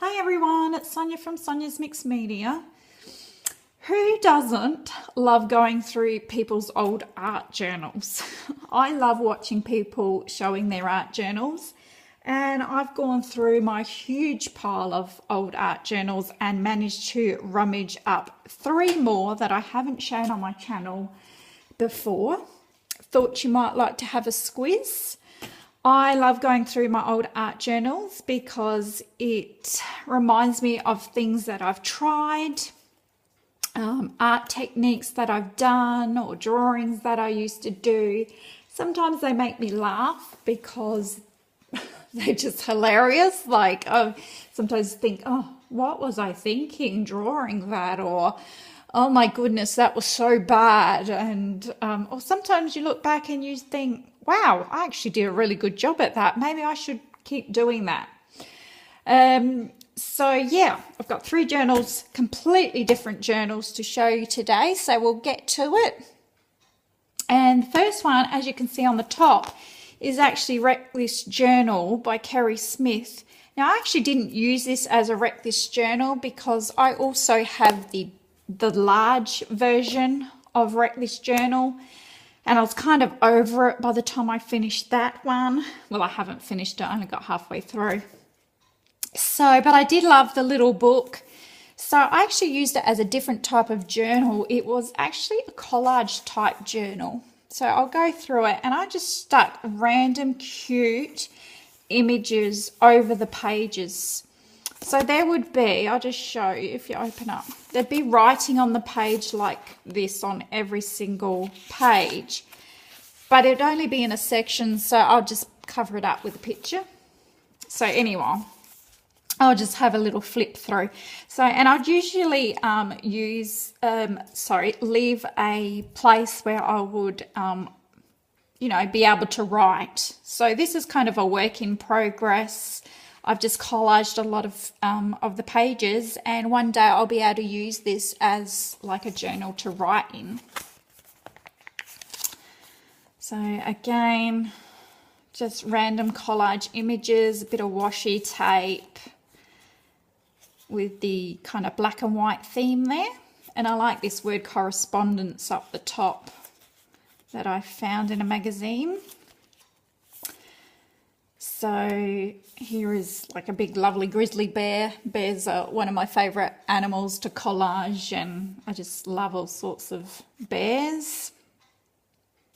Hi everyone, it's Sonia from Sonia's Mixed Media. Who doesn't love going through people's old art journals? I love watching people showing their art journals, and I've gone through my huge pile of old art journals and managed to rummage up 3 more that I haven't shown on my channel before. Thought you might like to have a squiz. I love going through my old art journals because it reminds me of things that I've tried, art techniques that I've done, or drawings that I used to do. Sometimes they make me laugh because they're just hilarious. Like I sometimes think, oh, what was I thinking drawing that? Or, oh my goodness, that was so bad. And or sometimes you look back and you think, wow, I actually did a really good job at that. Maybe I should keep doing that. So yeah, I've got 3 journals, completely different journals to show you today. So we'll get to it. And the first one, as you can see on the top, is actually Reckless Journal by Kerry Smith. Now I actually didn't use this as a Reckless Journal because I also have the large version of Reckless Journal. And I was kind of over it by the time I finished that one. Well, I haven't finished it, I only got halfway through. So, but I did love the little book. So I actually used it as a different type of journal. It was actually a collage type journal. So I'll go through it, and I just stuck random cute images over the pages. So there would be, I'll just show you if you open up, there'd be writing on the page like this on every single page, but it'd only be in a section, so I'll just cover it up with a picture. So anyway, I'll just have a little flip through. So, and I'd usually leave a place where I would, be able to write. So this is kind of a work in progress. I've just collaged a lot of the pages, and one day I'll be able to use this as like a journal to write in. So again, just random collage images, a bit of washi tape with the kind of black and white theme there. And I like this word correspondence up the top that I found in a magazine. So here is like a big lovely grizzly bear. Bears are one of my favourite animals to collage, and I just love all sorts of bears.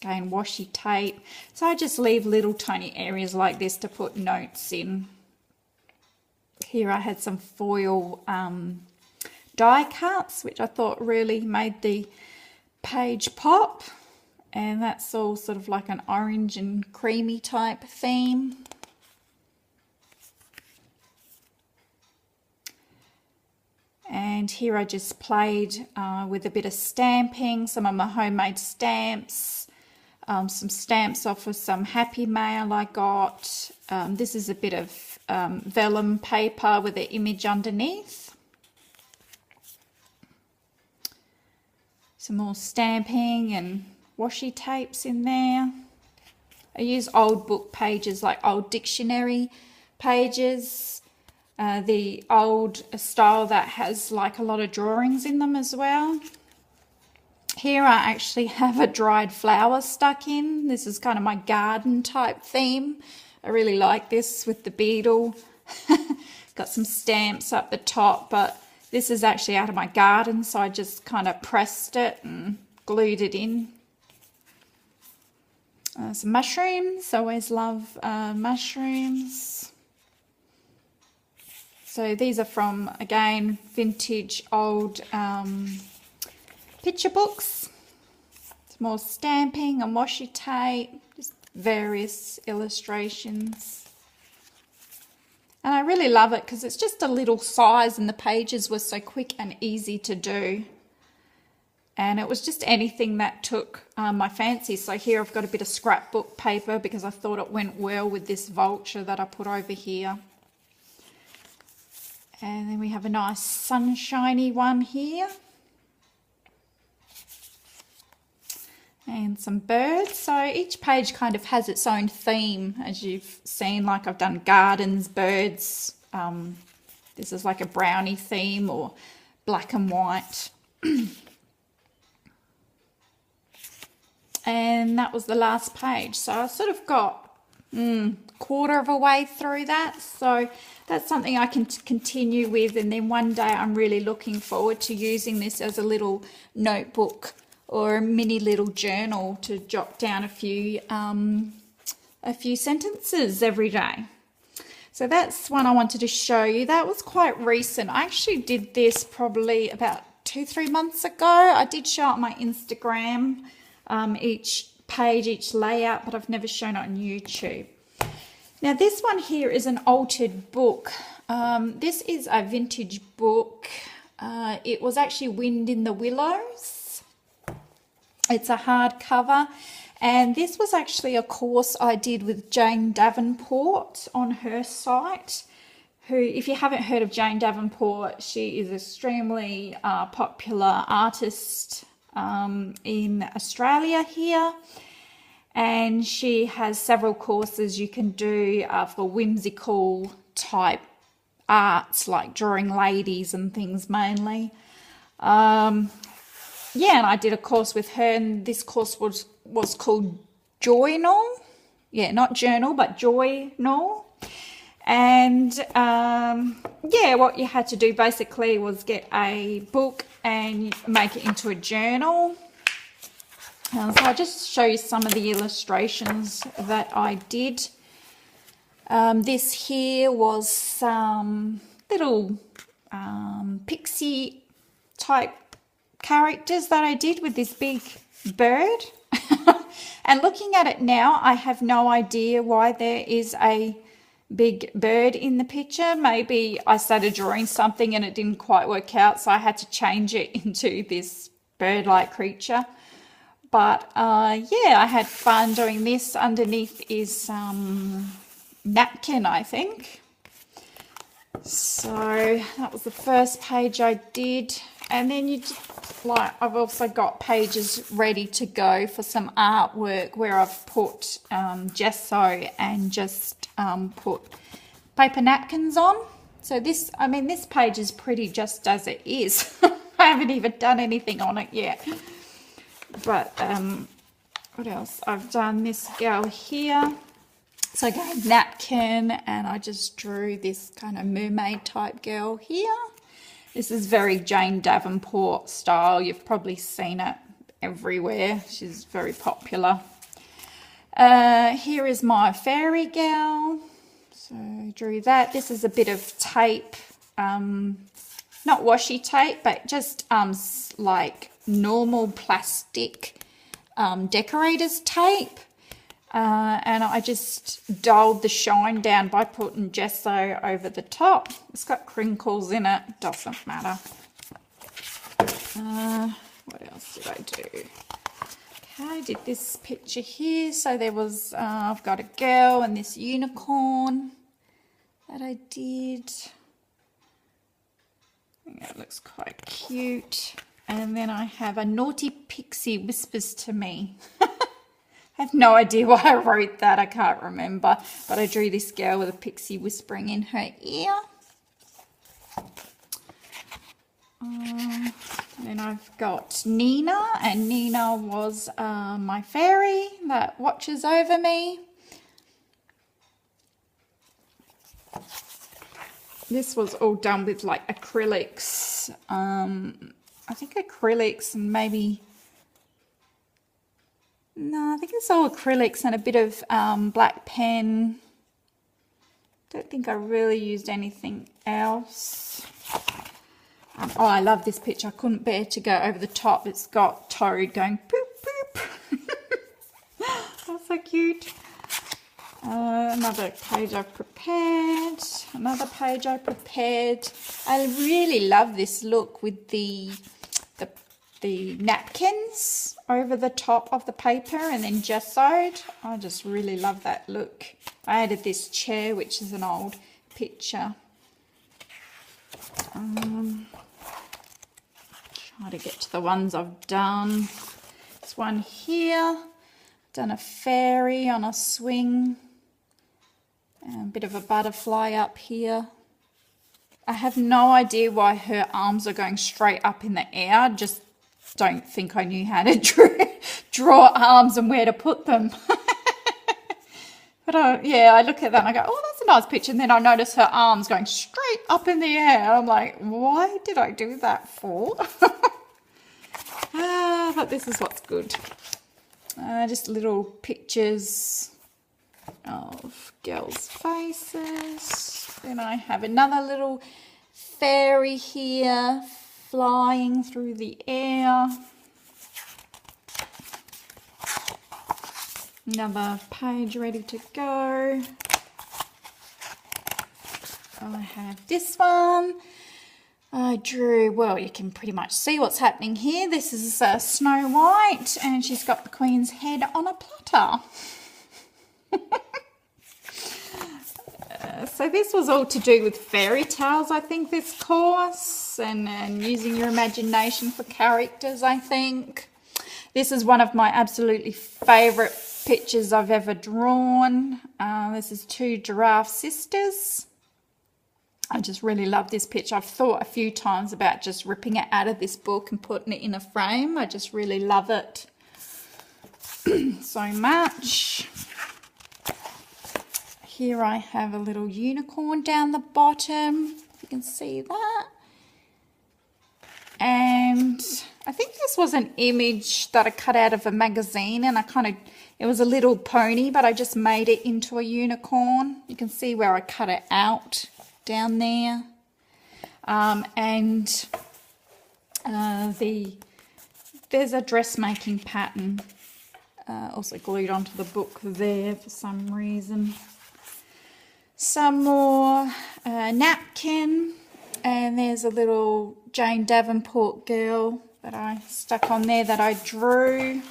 Again, washi tape. So I just leave little tiny areas like this to put notes in. Here I had some foil die cuts, which I thought really made the page pop. And that's all sort of like an orange and creamy type theme. And here I just played with a bit of stamping, some of my homemade stamps, some stamps off of some Happy Mail I got. This is a bit of vellum paper with an image underneath. Some more stamping and washi tapes in there. I use old book pages, like old dictionary pages. The old style that has like a lot of drawings in them as well. Here I actually have a dried flower stuck in. This is kind of my garden type theme. I really like this with the beetle. Got some stamps up the top, but this is actually out of my garden, so I just kind of pressed it and glued it in. Some mushrooms. I always love mushrooms. So these are from, again, vintage old picture books. Some more stamping and washi tape, just various illustrations. And I really love it because it's just a little size, and the pages were so quick and easy to do. And it was just anything that took my fancy. So here I've got a bit of scrapbook paper because I thought it went well with this vulture that I put over here. And then we have a nice sunshiny one here. And some birds. So each page kind of has its own theme, as you've seen. Like I've done gardens, birds, this is like a brownie theme or black and white. And that was the last page. So I sort of got quarter of a way through that. So that's something I can continue with. And then one day I'm really looking forward to using this as a little notebook or a mini little journal to jot down a few sentences every day. So that's one I wanted to show you. That was quite recent. I actually did this probably about 2-3 months ago. I did show it on my Instagram, each page, each layout, but I've never shown it on YouTube. Now this one here is an altered book. This is a vintage book. It was actually Wind in the Willows. It's a hardcover. And this was actually a course I did with Jane Davenport on her site, who, if you haven't heard of Jane Davenport, she is an extremely popular artist in Australia here. And she has several courses you can do for whimsical type arts, like drawing ladies and things mainly. Yeah, and I did a course with her, and this course was called Joynal. Yeah, not journal, but Joynal. And yeah, what you had to do basically was get a book and make it into a journal. So I'll just show you some of the illustrations that I did. This here was some little pixie type characters that I did with this big bird. And looking at it now, I have no idea why there is a big bird in the picture. Maybe I started drawing something and it didn't quite work out, so I had to change it into this bird-like creature. But yeah, I had fun doing this. Underneath is some napkin, I think. So that was the first page I did. And then you just, like, I've also got pages ready to go for some artwork where I've put gesso and just put paper napkins on. So this, I mean, this page is pretty just as it is. I haven't even done anything on it yet. But what else? I've done this girl here. So I got a napkin and I just drew this kind of mermaid type girl here. This is very Jane Davenport style. You've probably seen it everywhere. She's very popular. Here is my fairy girl. So I drew that. This is a bit of tape. Not washi tape, but just like normal plastic decorator's tape. And I just dulled the shine down by putting gesso over the top. It's got crinkles in it, doesn't matter. What else did I do? Okay, I did this picture here. So there was, I've got a girl and this unicorn that I did. Yeah, it looks quite cute. And then I have a naughty pixie whispers to me. I have no idea why I wrote that. I can't remember. But I drew this girl with a pixie whispering in her ear. Then I've got Nina. And Nina was my fairy that watches over me. This was all done with like acrylics. I think acrylics and maybe... No, I think it's all acrylics and a bit of black pen. Don't think I really used anything else. Oh, I love this picture. I couldn't bear to go over the top. It's got Toad going poop, poop. That's so cute. Another page I've prepared. Another page I prepared. I really love this look with the napkins over the top of the paper and then gessoed. I just really love that look. I added this chair, which is an old picture. Try to get to the ones I've done. This one here, done a fairy on a swing. And a bit of a butterfly up here. I have no idea why her arms are going straight up in the air. Just don't think I knew how to draw arms and where to put them. But yeah, I look at that and I go, oh, that's a nice picture. And then I notice her arms going straight up in the air. I'm like, why did I do that for? But this is what's good. Just little pictures of girls' faces. Then I have another little fairy here flying through the air. Another page ready to go. I have this one. I drew, well, you can pretty much see what's happening here. This is Snow White, and she's got the Queen's head on a platter. So this was all to do with fairy tales, I think, this course, and using your imagination for characters, I think. This is one of my absolutely favourite pictures I've ever drawn. This is two giraffe sisters. I just really love this picture. I've thought a few times about just ripping it out of this book and putting it in a frame. I just really love it so much. Here I have a little unicorn down the bottom, if you can see that. And I think this was an image that I cut out of a magazine, and it was a little pony, but I just made it into a unicorn. You can see where I cut it out down there. There's a dressmaking pattern also glued onto the book there for some reason. Some more napkin, and there's a little Jane Davenport girl that I stuck on there that I drew.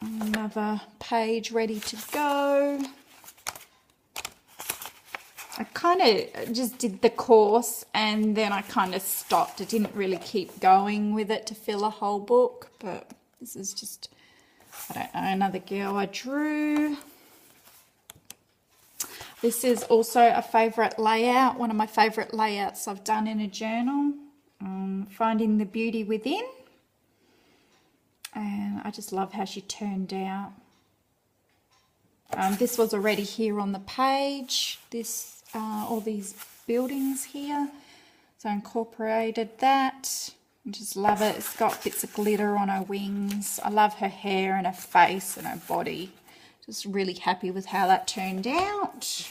Another page ready to go. I kind of just did the course and then I kind of stopped. I didn't really keep going with it to fill a whole book, but this is just, I don't know, another girl I drew. This is also a favourite layout, one of my favourite layouts I've done in a journal, Finding the Beauty Within. And I just love how she turned out. This was already here on the page, all these buildings here. So I incorporated that. I just love it. It's got bits of glitter on her wings. I love her hair and her face and her body. Just really happy with how that turned out.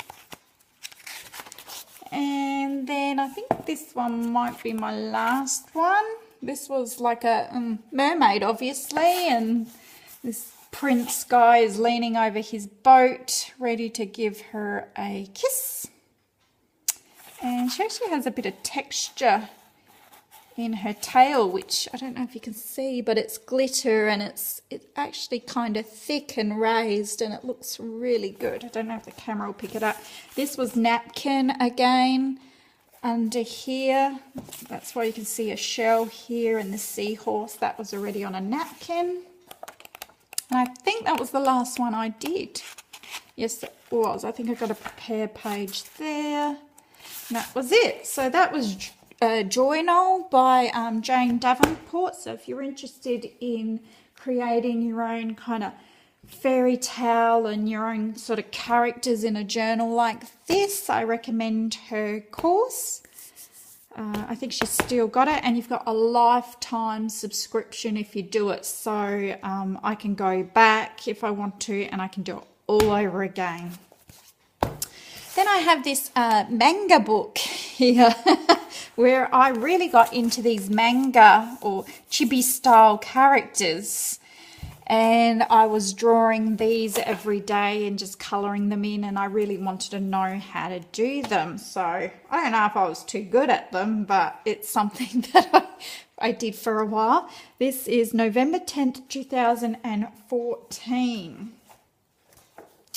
And then I think this one might be my last one. This was like a mermaid, obviously, and this prince guy is leaning over his boat, ready to give her a kiss. And she actually has a bit of texture in her tail, which I don't know if you can see, but it's glitter and it's actually kind of thick and raised, and it looks really good. I don't know if the camera will pick it up. This was napkin again. Under here, that's why you can see a shell here, and the seahorse, that was already on a napkin. And I think that was the last one I did. Yes, it was. I think I got a prepare page there. And that was it. So that was Joynal by Jane Davenport. So if you're interested in creating your own kind of fairy tale and your own sort of characters in a journal like this, I recommend her course. I think she's still got it, and you've got a lifetime subscription if you do it. So I can go back if I want to, and I can do it all over again. Then I have this manga book here where I really got into these manga or chibi style characters. And I was drawing these every day and just colouring them in, and I really wanted to know how to do them. So I don't know if I was too good at them, but it's something that I did for a while. This is November 10th, 2014.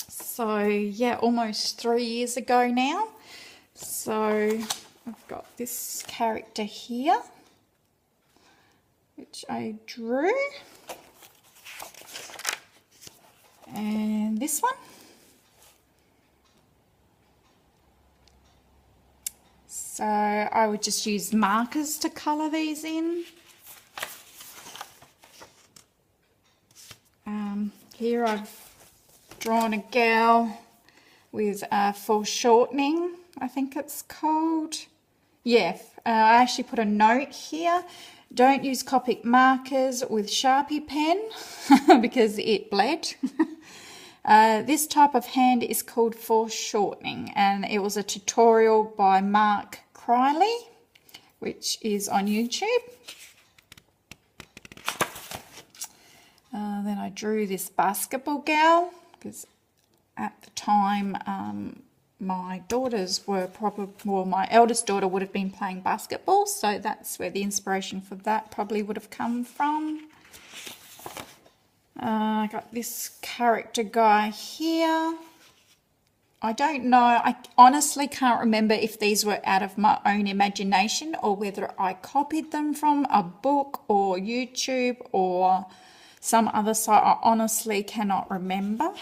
So yeah, almost 3 years ago now. So I've got this character here, which I drew. And this one. So I would just use markers to colour these in. Here I've drawn a gal with foreshortening, I think it's called. Yeah, I actually put a note here. Don't use Copic markers with Sharpie pen because it bled. This type of hand is called foreshortening, and it was a tutorial by Mark Criley, which is on YouTube. Then I drew this basketball gal because at the time my daughters were probably, well, my eldest daughter would have been playing basketball, so that's where the inspiration for that probably would have come from. I got this character guy here. I don't know, I honestly can't remember if these were out of my own imagination or whether I copied them from a book or YouTube or some other site. I honestly cannot remember.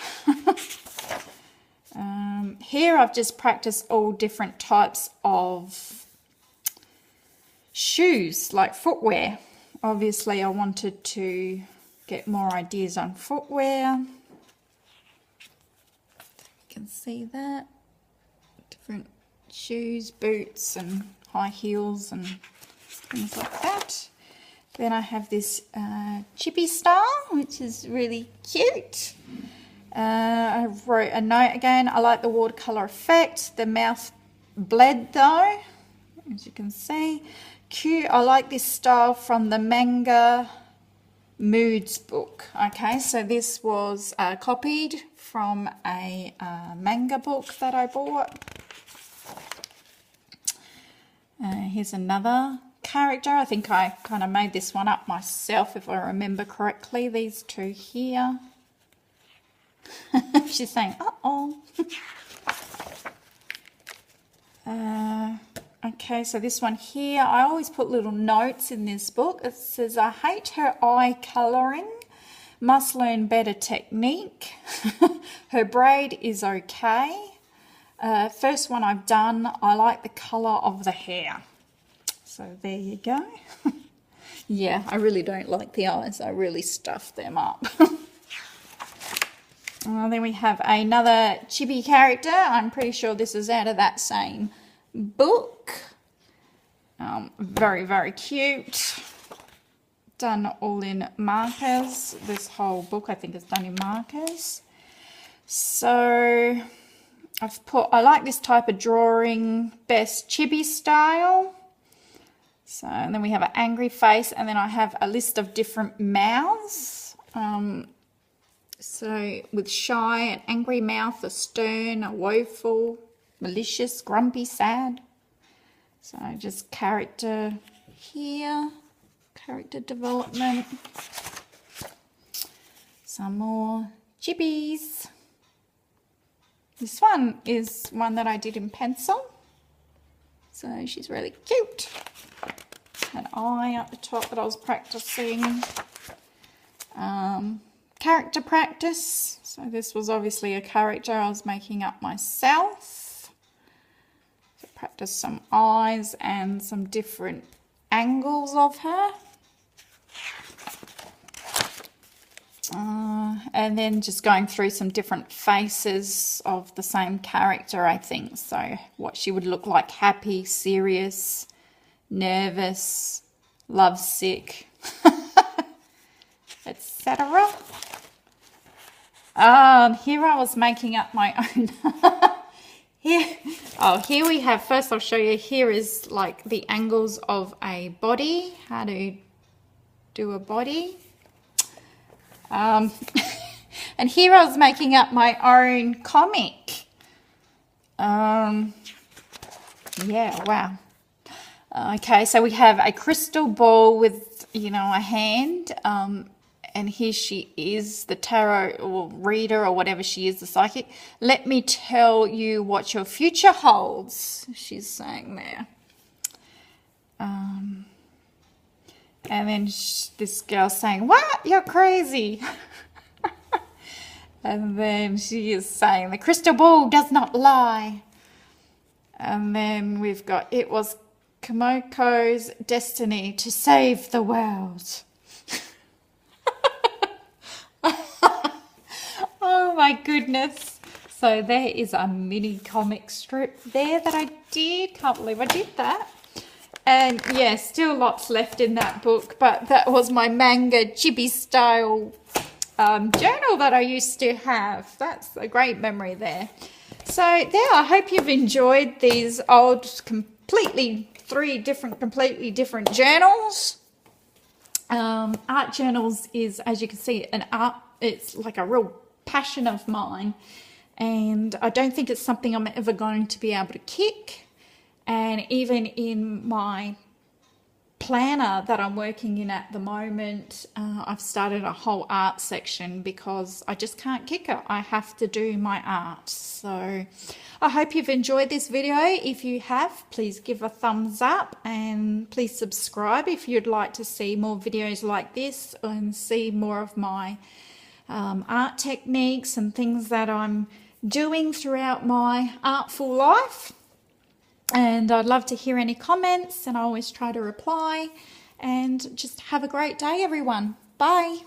Here I've just practiced all different types of shoes, like footwear. Obviously I wanted to get more ideas on footwear. You can see that. Different shoes, boots and high heels and things like that. Then I have this Chibi style, which is really cute. I wrote a note again. I like the watercolour effect. The mouth bled though, as you can see. Cute. I like this style from the Manga Moods book. Okay, so this was copied from a manga book that I bought. Here's another character. I think I kind of made this one up myself if I remember correctly. These two here. She's saying, uh-oh. Okay, so this one here, I always put little notes in this book. It says, I hate her eye colouring. Must learn better technique. Her braid is okay. First one I've done, I like the colour of the hair. So there you go. Yeah, I really don't like the eyes. I really stuffed them up. Then we have another Chibi character. I'm pretty sure this is out of that same book. Very, very cute. Done all in markers. This whole book I think is done in markers. So I've put, I like this type of drawing best, Chibi style. So and then we have an angry face, and then I have a list of different mouths. So with shy, an angry mouth, a stern, a woeful, malicious, grumpy, sad. So just character here, character development. Some more chibis. This one is one that I did in pencil. So she's really cute. An eye up the top that I was practicing. Character practice. So this was obviously a character I was making up myself. So practice some eyes and some different angles of her. And then just going through some different faces of the same character, I think. So what she would look like: happy, serious, nervous, lovesick, etc. Here I was making up my own. Here we have, first I'll show you, here is like the angles of a body, how to do a body. And here I was making up my own comic. Yeah, wow. Okay, so we have a crystal ball with, you know, a hand. And here she is, the tarot or reader or whatever she is, the psychic. Let me tell you what your future holds, she's saying there. And then this girl's saying, what? You're crazy. And then she is saying, the crystal ball does not lie. And then we've got, it was Kimoko's destiny to save the world. Oh my goodness. So there is a mini comic strip there that I did. Can't believe I did that. And yeah, still lots left in that book, but that was my Manga Chibi style journal that I used to have. That's a great memory there. So there, I hope you've enjoyed these old, three completely different journals. Art journals is, as you can see, it's like a real passion of mine, and I don't think it's something I'm ever going to be able to kick. And even in my planner that I'm working in at the moment, I've started a whole art section because I just can't kick it. I have to do my art. So I hope you've enjoyed this video. If you have, please give a thumbs up and please subscribe if you'd like to see more videos like this and see more of my art techniques and things that I'm doing throughout my artful life. And I'd love to hear any comments, and I always try to reply. And just have a great day, everyone. Bye.